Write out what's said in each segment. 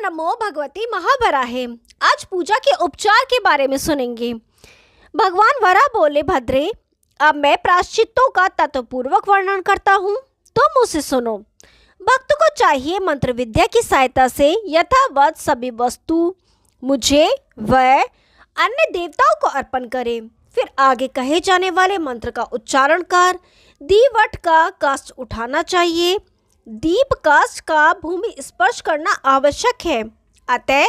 नमो भगवती महावराहे। आज पूजा के उपचार के बारे में सुनेंगे। भगवान वरा बोले, भद्रे अब मैं प्रायश्चितों का तत्वपूर्वक वर्णन करता हूँ, तुम उसे सुनो। भक्त को चाहिए मंत्र विद्या की सहायता से यथावत सभी वस्तु मुझे व अन्य देवताओं को अर्पण करे। फिर आगे कहे जाने वाले मंत्र का उच्चारण कर दीवट का काष्ठ उठाना चाहिए। दीप काष्ठ का भूमि स्पर्श करना आवश्यक है, अतः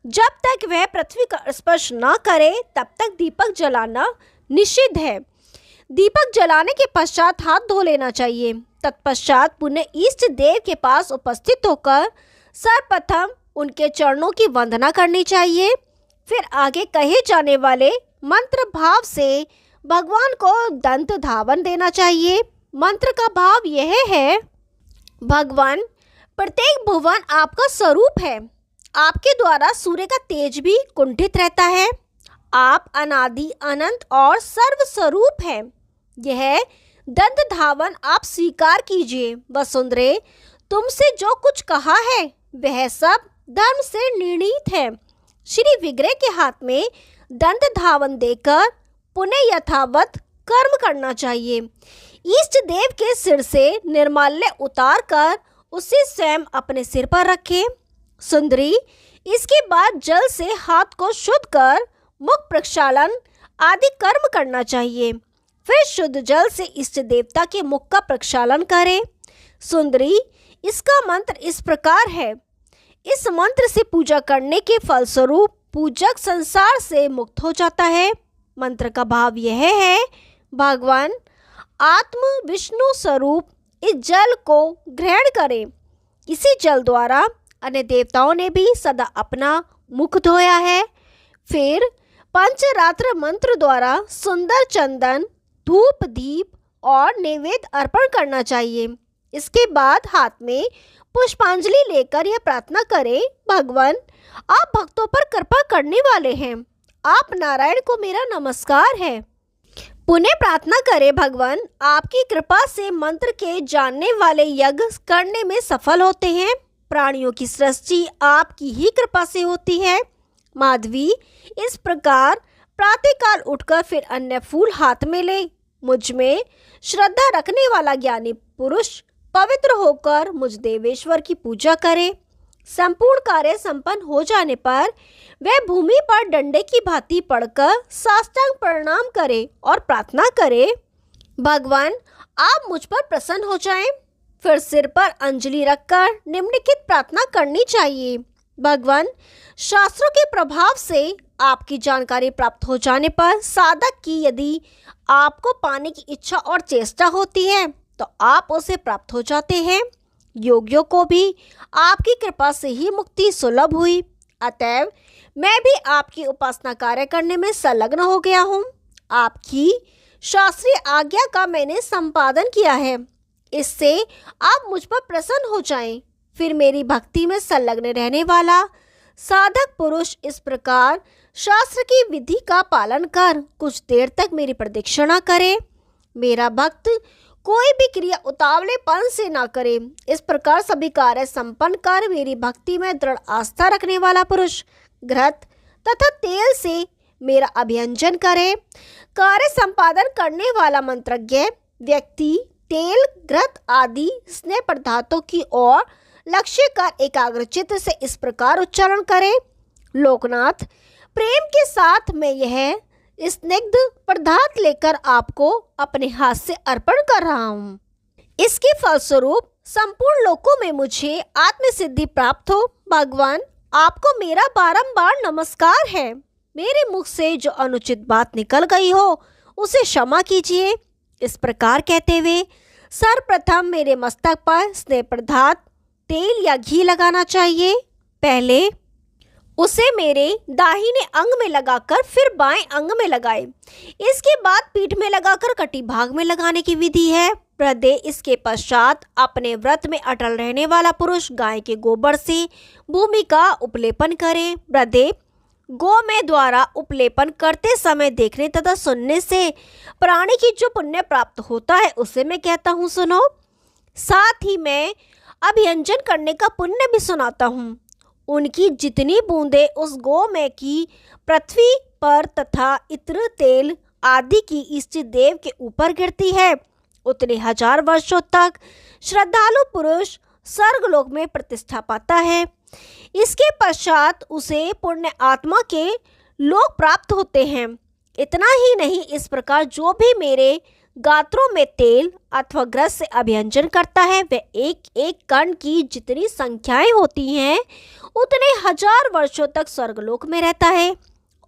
जब तक वह पृथ्वी का स्पर्श न करे तब तक दीपक जलाना निषिद्ध है। दीपक जलाने के पश्चात हाथ धो लेना चाहिए। तत्पश्चात पुनः इष्ट देव के पास उपस्थित होकर सर्वप्रथम उनके चरणों की वंदना करनी चाहिए। फिर आगे कहे जाने वाले मंत्र भाव से भगवान को दंत धावन देना चाहिए। मंत्र का भाव यह है, भगवान प्रत्येक भुवन आपका स्वरूप है, आपके द्वारा सूर्य का तेज भी कुंठित रहता है। आप अनादि अनंत और सर्व स्वरूप हैं। यह दंत धावन आप स्वीकार कीजिए। वसुंधरे, तुमसे जो कुछ कहा है वह सब धर्म से निर्णीत है। श्री विग्रह के हाथ में दंत धावन देकर पुनः यथावत कर्म करना चाहिए। इष्ट देव के सिर से निर्माल्य उतार कर उसे स्वयं अपने सिर पर रखें। सुंदरी, इसके बाद जल से हाथ को शुद्ध कर मुख प्रक्षालन आदि कर्म करना चाहिए। फिर शुद्ध जल से इष्ट देवता के मुख का प्रक्षालन करें। सुंदरी, इसका मंत्र इस प्रकार है। इस मंत्र से पूजा करने के फलस्वरूप पूजक संसार से मुक्त हो जाता है। मंत्र का भाव यह है, भगवान आत्म विष्णु स्वरूप इस जल को ग्रहण करें। इसी जल द्वारा अन्य देवताओं ने भी सदा अपना मुख धोया है। फिर पंचरात्र मंत्र द्वारा सुंदर चंदन, धूप, दीप और नैवेद्य अर्पण करना चाहिए। इसके बाद हाथ में पुष्पांजलि लेकर यह प्रार्थना करें, भगवान आप भक्तों पर कृपा करने वाले हैं, आप नारायण को मेरा नमस्कार है। पुनः प्रार्थना करें, भगवान आपकी कृपा से मंत्र के जानने वाले यज्ञ करने में सफल होते हैं। प्राणियों की सृष्टि आपकी ही कृपा से होती है। माधवी, इस प्रकार प्रातःकाल उठकर फिर अन्य फूल हाथ में ले। मुझ में श्रद्धा रखने वाला ज्ञानी पुरुष पवित्र होकर मुझ देवेश्वर की पूजा करे। संपूर्ण कार्य संपन्न हो जाने पर वह भूमि पर डंडे की भांति पड़कर साष्टांग प्रणाम करे और प्रार्थना करे, भगवान आप मुझ पर प्रसन्न हो जाएं। फिर सिर पर अंजलि रखकर निम्नलिखित प्रार्थना करनी चाहिए, भगवान शास्त्रों के प्रभाव से आपकी जानकारी प्राप्त हो जाने पर साधक की यदि आपको पाने की इच्छा और चेष्टा होती है तो आप उसे प्राप्त हो जाते हैं। योगियों को भी आपकी कृपा से ही मुक्ति सुलभ हुई, अतएव मैं भी आपकी उपासना कार्य करने में संलग्न हो गया हूँ। आपकी शास्त्रीय आज्ञा का मैंने संपादन किया है, इससे आप मुझ पर प्रसन्न हो जाएं। फिर मेरी भक्ति में संलग्न रहने वाला साधक पुरुष इस प्रकार शास्त्र की विधि का पालन कर कुछ देर तक मेरी प्रदक्षिणा करे। मेरा भक्त कोई भी क्रिया उतावलेपन से ना करे। इस प्रकार सभी कार्य संपन्न कर मेरी भक्ति में दृढ़ आस्था रखने वाला पुरुष घृत तथा तेल से मेरा अभियंजन करे। कार्य संपादन करने वाला मंत्रज्ञ व्यक्ति तेल, घृत आदि स्नेह पदार्थों की ओर लक्ष्य कर एकाग्रचित्त से इस प्रकार उच्चारण करे, लोकनाथ प्रेम के साथ मैं यह स्निग्ध पदार्थ लेकर आपको अपने हाथ से अर्पण कर रहा हूँ। इसके फलस्वरूप संपूर्ण लोकों में मुझे आत्म सिद्धि प्राप्त हो। भगवान आपको मेरा बारंबार नमस्कार है। मेरे मुख से जो अनुचित बात निकल गई हो उसे क्षमा कीजिए। इस प्रकार कहते हुए सर्वप्रथम मेरे मस्तक पर स्नेह पदार्थ तेल या घी लगाना चाहिए। पहले उसे मेरे दाहिने अंग में लगाकर फिर बाएं अंग में लगाए। इसके बाद पीठ में लगाकर कटी भाग में लगाने की विधि है। हृदय इसके पश्चात अपने व्रत में अटल रहने वाला पुरुष गाय के गोबर से भूमि का उपलेपन करे। हृदय गोमय द्वारा उपलेपन करते समय देखने तथा सुनने से प्राणी की जो पुण्य प्राप्त होता है उसे मैं कहता हूँ सुनो। साथ ही मैं अभियंजन करने का पुण्य भी सुनाता हूँ। उनकी जितनी बूंदें उस गोमय की पृथ्वी पर तथा इत्र तेल आदि की इष्ट देव के ऊपर गिरती है, उतने 1000 वर्षों तक श्रद्धालु पुरुष स्वर्गलोक में प्रतिष्ठा पाता है। इसके पश्चात उसे पुण्य आत्मा के लोक प्राप्त होते हैं। इतना ही नहीं, इस प्रकार जो भी मेरे गात्रों में तेल अथवा ग्रस से अभियंजन करता है, वह एक एक कण की जितनी संख्याएं होती हैं उतने 1000 वर्षों तक स्वर्गलोक में रहता है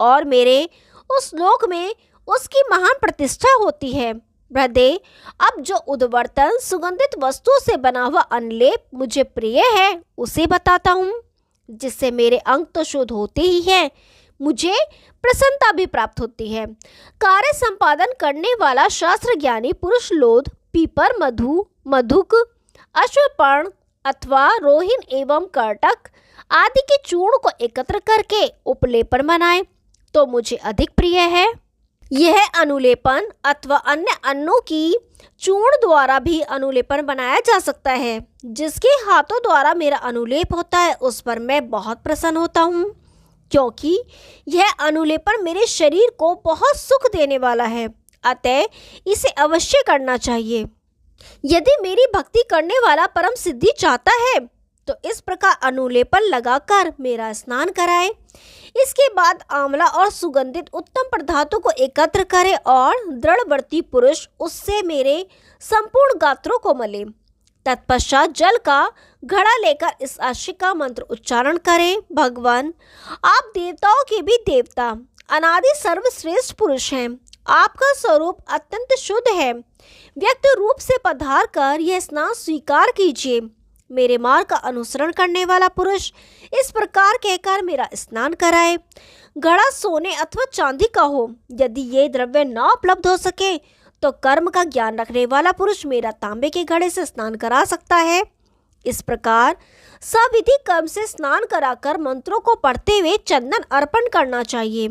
और मेरे उस लोक में उसकी महान प्रतिष्ठा होती है। हृदय, अब जो उद्वर्तन सुगंधित वस्तुओं से बना हुआ अनलेप मुझे प्रिय है उसे बताता हूँ, जिससे मेरे अंग तो शुद्ध होते ही हैं, मुझे प्रसन्नता भी प्राप्त होती है। कार्य संपादन करने वाला शास्त्र ज्ञानी पुरुष लोध, पीपर, मधु, मधुक, अश्वपर्ण अथवा रोहिन एवं कर्टक आदि के चूर्ण को एकत्र करके उपलेपन बनाए तो मुझे अधिक प्रिय है। यह अनुलेपन अथवा अन्य अन्नों की चूर्ण द्वारा भी अनुलेपन बनाया जा सकता है। जिसके हाथों द्वारा मेरा अनुलेप होता है उस पर मैं बहुत प्रसन्न होता हूँ, क्योंकि यह अनुलेपन मेरे शरीर को बहुत सुख देने वाला है, अतः इसे अवश्य करना चाहिए। यदि मेरी भक्ति करने वाला परम सिद्धि चाहता है तो इस प्रकार अनुलेपन लगाकर मेरा स्नान कराए। इसके बाद आंवला और सुगंधित उत्तम पदार्थों को एकत्र करे और दृढ़वर्ती पुरुष उससे मेरे संपूर्ण गात्रों को मले। तत्पश्चात जल का घड़ा लेकर इस आशय का मंत्र उच्चारण करे, भगवान, आप देवताओं के भी देवता, अनादि सर्वश्रेष्ठ पुरुष हैं। आपका स्वरूप अत्यंत शुद्ध है। व्यक्त रूप से पधार कर यह स्नान स्वीकार कीजिए। मेरे मार्ग का अनुसरण करने वाला पुरुष इस प्रकार कहकर मेरा स्नान कराए। घड़ा सोने अथवा चांदी का हो, यदि ये द्रव्य न उपलब्ध हो सके तो कर्म का ज्ञान रखने वाला पुरुष मेरा तांबे के घड़े से स्नान करा सकता है। इस प्रकार सविधि कर्म से स्नान कराकर मंत्रों को पढ़ते हुए चंदन अर्पण करना चाहिए।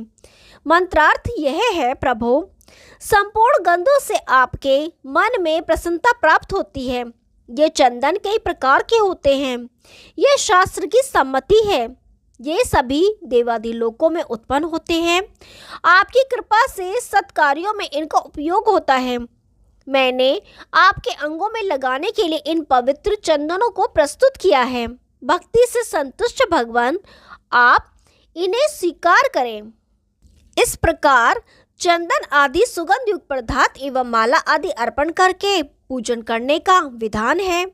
मंत्रार्थ यह है, प्रभु, संपूर्ण गंधों से आपके मन में प्रसन्नता प्राप्त होती है। ये चंदन कई प्रकार के होते हैं, यह शास्त्र की सम्मति है। ये सभी देवादि लोकों में उत्पन्न होते हैं। आपकी कृपा से सत्कार्यों में इनका उपयोग होता है। मैंने आपके अंगों में लगाने के लिए इन पवित्र चंदनों को प्रस्तुत किया है। भक्ति से संतुष्ट भगवान, आप इन्हें स्वीकार करें। इस प्रकार चंदन आदि सुगंध युक्त पदार्थ एवं माला आदि अर्पण करके पूजन करने का विधान है।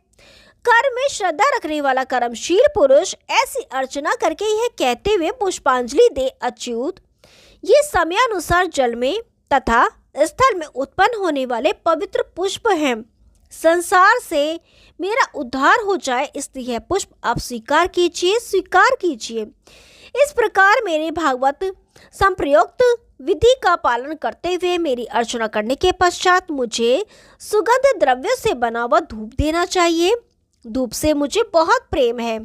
कर्म में श्रद्धा रखने वाला कर्मशील पुरुष ऐसी अर्चना करके यह कहते हुए पुष्पांजलि दे, अच्युत, ये समयानुसार जल में तथा स्थल में उत्पन्न होने वाले पवित्र पुष्प हैं। संसार से मेरा उद्धार हो जाए इसलिए यह पुष्प आप स्वीकार कीजिए, स्वीकार कीजिए। इस प्रकार मेरे भागवत संप्रयुक्त विधि का पालन करते हुए मेरी अर्चना करने के पश्चात मुझे सुगंध द्रव्यों से बना हुआ धूप देना चाहिए। धूप से मुझे बहुत प्रेम है।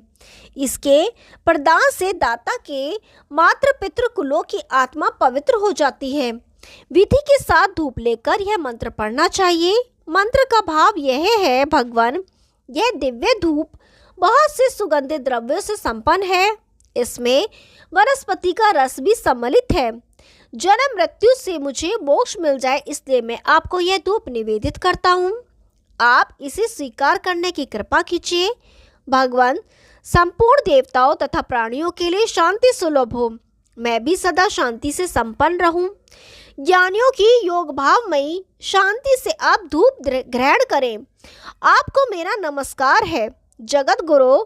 इसके प्रदान से दाता के मातृ पितृ कुलों की आत्मा पवित्र हो जाती है। विधि के साथ धूप लेकर यह मंत्र पढ़ना चाहिए। मंत्र का भाव यह है, भगवान, यह दिव्य धूप बहुत से सुगंधित द्रव्यों से संपन्न है। इसमें वनस्पति का रस भी सम्मिलित है। जन्म मृत्यु से मुझे मोक्ष मिल जाए इसलिए मैं आपको यह धूप निवेदित करता हूँ। आप इसे स्वीकार करने की कृपा कीजिए। भगवान, संपूर्ण देवताओं तथा प्राणियों के लिए शांति सुलभ हो। मैं भी सदा शांति से संपन्न रहूं। ज्ञानियों की योग भावमयी शांति से आप धूप ग्रहण करें। आपको मेरा नमस्कार है। जगत गुरु,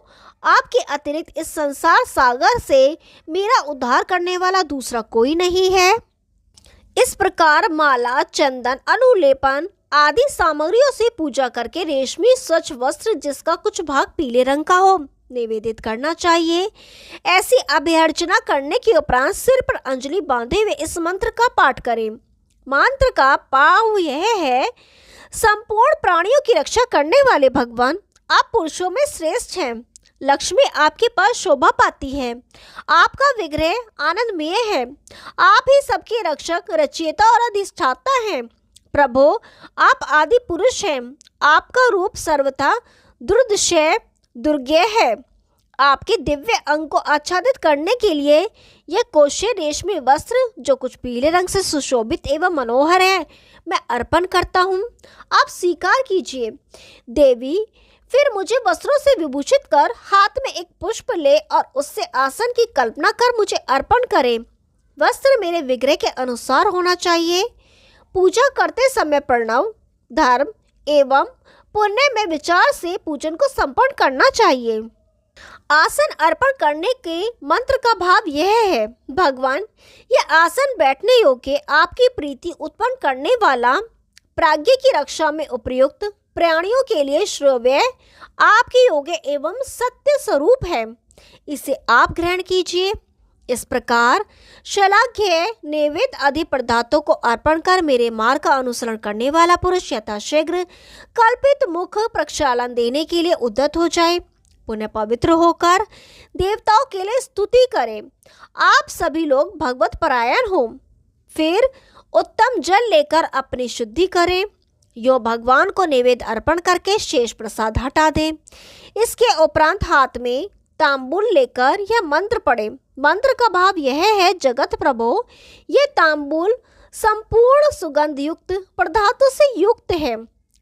आपके अतिरिक्त इस संसार सागर से मेरा उद्धार करने वाला दूसरा कोई नहीं है। इस प्रकार माला, चंदन, अनुलेपन आदि सामग्रियों से पूजा करके रेशमी स्वच्छ वस्त्र जिसका कुछ भाग पीले रंग का हो निवेदित करना चाहिए। ऐसी अभ्यर्चना करने के उपरांत सिर पर अंजलि बांधे हुए इस मंत्र का पाठ करें। मंत्र का भाव यह है, संपूर्ण प्राणियों की रक्षा करने वाले भगवान, आप पुरुषों में श्रेष्ठ हैं। लक्ष्मी आपके पास शोभा पाती है। आपका विग्रह आनंदमय है। आप ही सबके रक्षक, रचयिता और अधिष्ठाता हैं। प्रभु, आप आदि पुरुष हैं। आपका रूप सर्वथा दुर्दशय दुर्गेय है। आपके दिव्य अंग को आच्छादित करने के लिए यह कोशे रेशमी वस्त्र, जो कुछ पीले रंग से सुशोभित एवं मनोहर है, मैं अर्पण करता हूँ। आप स्वीकार कीजिए। देवी फिर मुझे वस्त्रों से विभूषित कर हाथ में एक पुष्प ले और उससे आसन की कल्पना कर मुझे अर्पण करें। वस्त्र मेरे विग्रह के अनुसार होना चाहिए। पूजा करते समय प्रणव, धर्म एवं पुण्य में विचार से पूजन को संपन्न करना चाहिए। आसन अर्पण करने के मंत्र का भाव यह है, भगवान यह आसन बैठने योग्य, आपकी प्रीति उत्पन्न करने वाला, प्राज्ञ की रक्षा में उपयुक्त, प्राणियों के लिए श्रेय, आपके योग्य एवं सत्य स्वरूप है। इसे आप ग्रहण कीजिए। इस प्रकार शलाघ्य नैवेद्य आदि पदार्थों को अर्पण कर मेरे मार्ग का अनुसरण करने वाला पुरुष यथाशीघ्र कल्पित मुख प्रक्षालन देने के लिए उद्यत हो जाए। पुण्य पवित्र होकर देवताओं के लिए स्तुति करें। आप सभी लोग भगवत परायण हो। फिर उत्तम जल लेकर अपनी शुद्धि करें। यो भगवान को नैवेद्य अर्पण करके शेष प्रसाद हटा दें। इसके उपरांत हाथ में तांबुल लेकर यह मंत्र पढ़े। मंत्र का भाव यह है, जगत प्रभो ये तांबुल संपूर्ण सुगंध युक्त पदार्थों से युक्त है।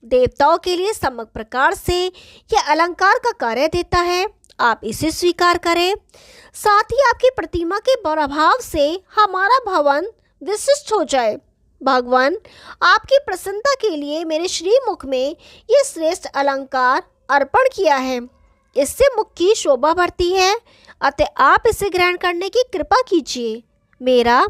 देवताओं के लिए समग्र प्रकार से यह अलंकार का कार्य देता है। आप इसे स्वीकार करें। साथ ही आपकी प्रतिमा के प्रभाव से हमारा भवन विशिष्ट हो जाए। भगवान आपकी प्रसन्नता के लिए मेरे श्रीमुख में ये श्रेष्ठ अलंकार अर्पण किया है। इससे मुख की शोभा बढ़ती है, अतः आप इसे ग्रहण करने की कृपा कीजिए। मेरा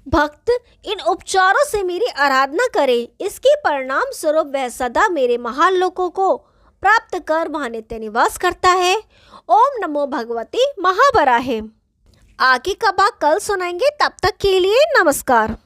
भक्त इन उपचारों से मेरी आराधना करे। इसके परिणाम स्वरूप वह सदा मेरे महान लोकों को प्राप्त कर वहाँ नित्य निवास करता है। ओम नमो भगवती महावराहे। आगे का भाग कल सुनाएंगे। तब तक के लिए नमस्कार।